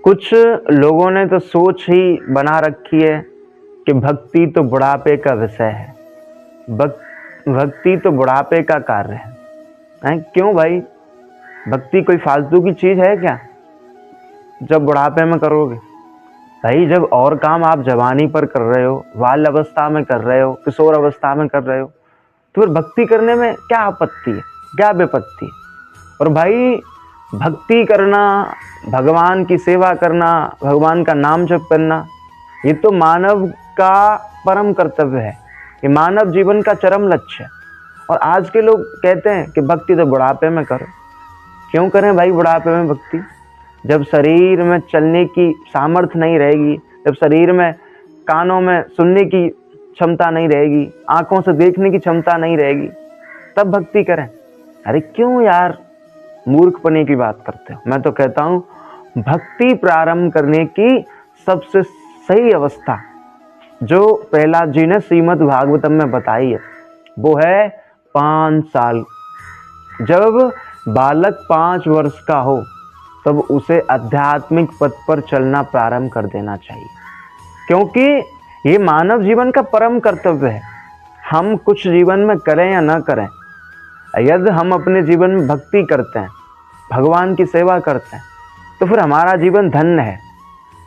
कुछ लोगों ने तो सोच ही बना रखी है कि भक्ति तो बुढ़ापे का विषय है, भक्ति तो बुढ़ापे का कार्य है। क्यों भाई? भक्ति कोई फालतू की चीज है क्या जब बुढ़ापे में करोगे? भाई जब और काम आप जवानी पर कर रहे हो, बाल अवस्था में कर रहे हो, किशोर अवस्था में कर रहे हो, तो फिर भक्ति करने में क्या आपत्ति है, क्या विपत्ति है? और भाई भक्ति करना, भगवान की सेवा करना, भगवान का नाम जप करना, ये तो मानव का परम कर्तव्य है, ये मानव जीवन का चरम लक्ष्य है। और आज के लोग कहते हैं कि भक्ति तो बुढ़ापे में करो। क्यों करें भाई बुढ़ापे में भक्ति? जब शरीर में चलने की सामर्थ्य नहीं रहेगी, जब शरीर में कानों में सुनने की क्षमता नहीं रहेगी, आंखों से देखने की क्षमता नहीं रहेगी, तब भक्ति करें। अरे क्यों यार मूर्खपने की बात करते हो? मैं तो कहता हूँ भक्ति प्रारंभ करने की सबसे सही अवस्था जो प्रहलाद जी ने श्रीमद् भागवतम में बताई है वो है 5 साल। जब बालक 5 वर्ष का हो तब उसे आध्यात्मिक पथ पर चलना प्रारंभ कर देना चाहिए, क्योंकि ये मानव जीवन का परम कर्तव्य है। हम कुछ जीवन में करें या ना करें, यदि हम अपने जीवन में भक्ति करते हैं, भगवान की सेवा करते हैं, तो फिर हमारा जीवन धन्य है,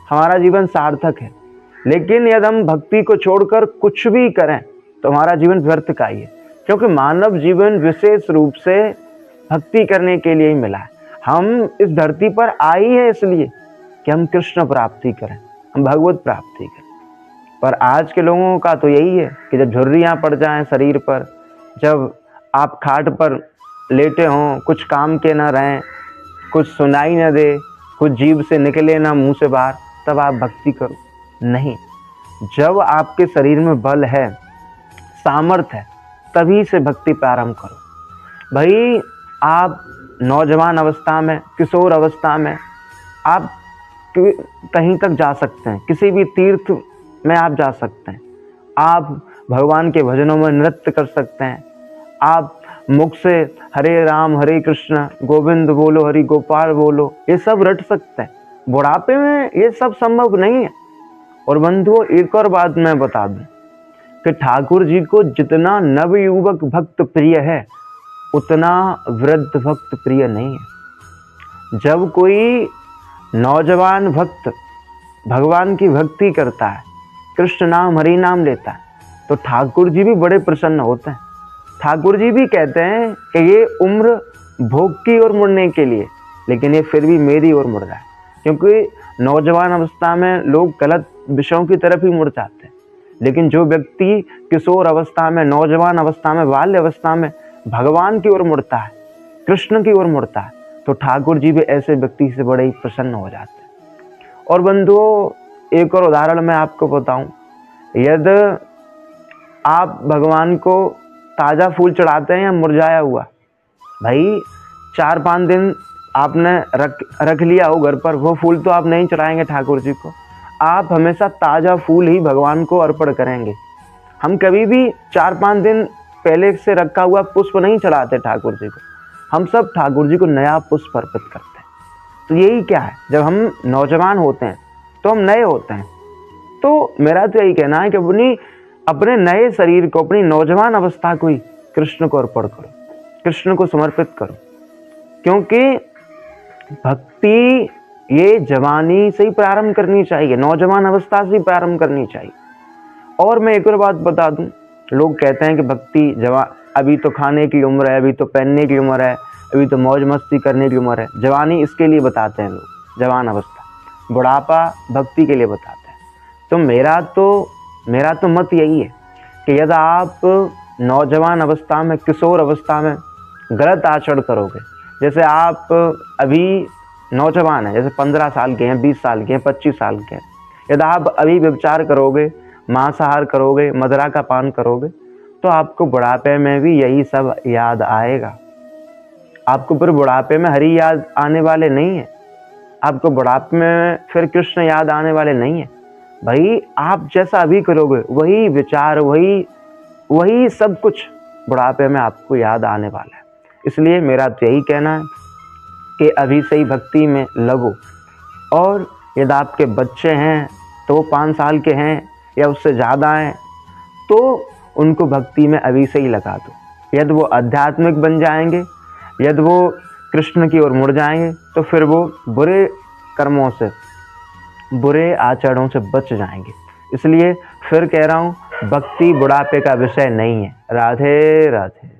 हमारा जीवन सार्थक है। लेकिन यदि हम भक्ति को छोड़कर कुछ भी करें तो हमारा जीवन व्यर्थ का ही है, क्योंकि मानव जीवन विशेष रूप से भक्ति करने के लिए ही मिला है। हम इस धरती पर आए हैं इसलिए कि हम कृष्ण प्राप्ति करें, हम भगवत प्राप्ति करें। पर आज के लोगों का तो यही है कि जब झुर्रियाँ पड़ जाएं शरीर पर, जब आप खाट पर लेटे हों, कुछ काम के ना रहें, कुछ सुनाई न दे, कुछ जीभ से निकले ना मुंह से बाहर, तब आप भक्ति करो। नहीं, जब आपके शरीर में बल है, सामर्थ्य है, तभी से भक्ति प्रारंभ करो। भाई आप नौजवान अवस्था में, किशोर अवस्था में आप कहीं तक जा सकते हैं, किसी भी तीर्थ में आप जा सकते हैं, आप भगवान के भजनों में नृत्य कर सकते हैं, आप मुख से हरे राम हरे कृष्ण गोविंद बोलो, हरि गोपाल बोलो, ये सब रट सकते हैं। बुढ़ापे में ये सब संभव नहीं है। और बंधुओं एक और बात मैं बता दूं कि ठाकुर जी को जितना नवयुवक भक्त प्रिय है उतना वृद्ध भक्त प्रिय नहीं है। जब कोई नौजवान भक्त भगवान की भक्ति करता है, कृष्ण नाम हरि नाम लेता है, तो ठाकुर जी भी बड़े प्रसन्न होते हैं। ठाकुर जी भी कहते हैं कि ये उम्र भोग की ओर मुड़ने के लिए, लेकिन ये फिर भी मेरी ओर मुड़ रहा है, क्योंकि नौजवान अवस्था में लोग गलत विषयों की तरफ ही मुड़ जाते हैं। लेकिन जो व्यक्ति किशोर अवस्था में, नौजवान अवस्था में, बाल्य अवस्था में भगवान की ओर मुड़ता है, कृष्ण की ओर मुड़ता है, तो ठाकुर जी भी ऐसे व्यक्ति से बड़े ही प्रसन्न हो जाते हैं। और बंधुओं एक और उदाहरण मैं आपको बताऊं, यदि आप भगवान को ताज़ा फूल चढ़ाते हैं या मुरझाया हुआ, भाई 4-5 दिन आपने रख लिया हो घर पर, वो फूल तो आप नहीं चढ़ाएंगे ठाकुर जी को। आप हमेशा ताज़ा फूल ही भगवान को अर्पण करेंगे। हम कभी भी 4-5 दिन पहले से रखा हुआ पुष्प नहीं चढ़ाते ठाकुर जी को, हम सब ठाकुर जी को नया पुष्प अर्पित करते हैं। तो यही क्या है, जब हम नौजवान होते हैं तो हम नए होते हैं। तो मेरा तो यही कहना है कि अपने नए शरीर को, अपनी नौजवान अवस्था को ही कृष्ण को अर्पण करो, कृष्ण को समर्पित करो, क्योंकि भक्ति ये जवानी से ही प्रारंभ करनी चाहिए, नौजवान अवस्था से ही प्रारंभ करनी चाहिए। और मैं एक और बात बता दूं, लोग कहते हैं कि भक्ति अभी तो खाने की उम्र है, अभी तो पहनने की उम्र है, अभी तो मौज मस्ती करने की उम्र है। जवानी इसके लिए बताते हैं लोग, जवान अवस्था, बुढ़ापा भक्ति के लिए बताते हैं। तो मेरा तो मत यही है कि यदि आप नौजवान अवस्था में, किशोर अवस्था में गलत आचरण करोगे, जैसे आप अभी नौजवान हैं, जैसे 15 साल के हैं, 20 साल के हैं, 25 साल के हैं, यदि आप अभी व्यभिचार करोगे, मांसाहार करोगे, मदिरा का पान करोगे, तो आपको बुढ़ापे में भी यही सब याद आएगा। आपको फिर बुढ़ापे में हरि याद आने वाले नहीं है, आपको बुढ़ापे में फिर कृष्ण याद आने वाले नहीं है। भाई आप जैसा अभी करोगे वही विचार, वही सब कुछ बुढ़ापे में आपको याद आने वाला है। इसलिए मेरा तो यही कहना है कि अभी से ही भक्ति में लगो। और यदि आपके बच्चे हैं तो 5 साल के हैं या उससे ज़्यादा हैं, तो उनको भक्ति में अभी से ही लगा दो। यदि वो आध्यात्मिक बन जाएंगे, यदि वो कृष्ण की ओर मुड़ जाएंगे, तो फिर वो बुरे कर्मों से, बुरे आचरणों से बच जाएंगे। इसलिए फिर कह रहा हूँ, भक्ति बुढ़ापे का विषय नहीं है। राधे राधे।